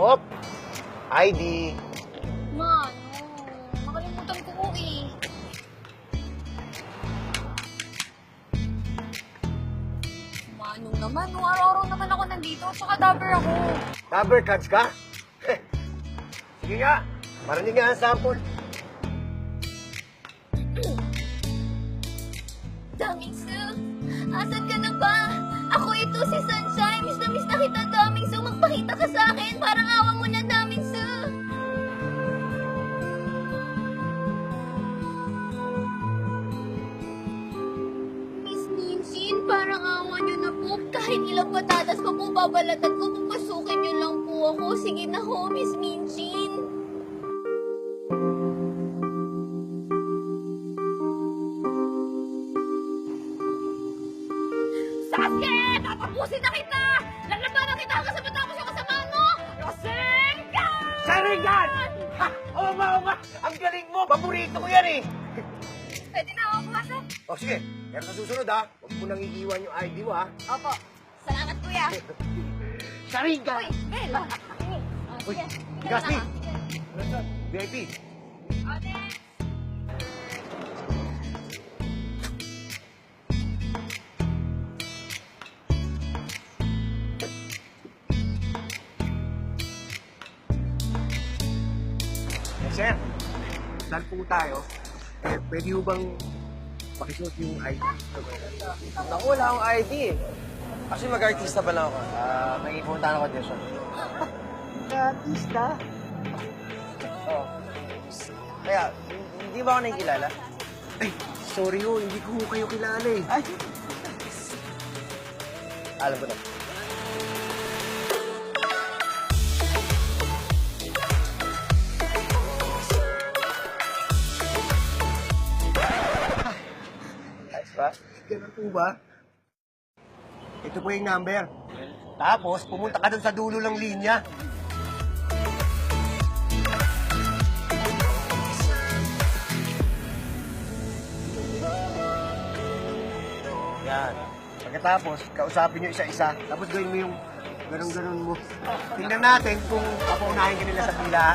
Hop! ID. Mano, nakalimutan ko po eh. Manong naman, araw-araw naman ako nandito, tsaka dabber ako. Rubber cards ka? Sige nga, marinig nga ang sample. Damingsu, asan ka na ba? Ako ito si Sunshine, miss na kita, Damingsu. Magpakita ka sa akin, parang awa mo na, Damingsu. Miss Minchin, parang awa niyo na po. Kahit ilang patatas pa po babalatan ko, papasukin niyo lang po ako. Sige na ho, Miss Minchin. Sasuke! Tatapusin na kita! Lalabanan kita hanggang sa matapos yung kasamaan mo! Rasengan! Sharingan! Ha! Oo nga! Ang galing mo! Paborito ko yan eh! Pwede na ako pumasok? O sige, pero sa susunod ha, huwag mo nang iiwan yung ID mo ha. Opo. Salamat, kuya. Sharingan! Uy, Bel! Uy, Sige. Gaspi! Sige. VIP! Ate! Sir, saan po tayo? Pwede ho bang pakisuot yung ID? Naku, wala akong ID eh. Actually, mag-artista pa lang ako. May ipunta ako audition. Artista? Oo. Kaya, hindi ba ako nakikilala? Ay, sorry ho, hindi ko kayo kilala eh. Ay! Alam ko na. Ayos ba? Ganun po ba? Ito po yung number. Tapos, pumunta ka dun sa dulo ng linya. Yan. Pagkatapos, kausapin nyo isa-isa. Tapos gawin mo yung ganun-ganun mo. Tingnan natin kung papaunahin ka nila sa pila.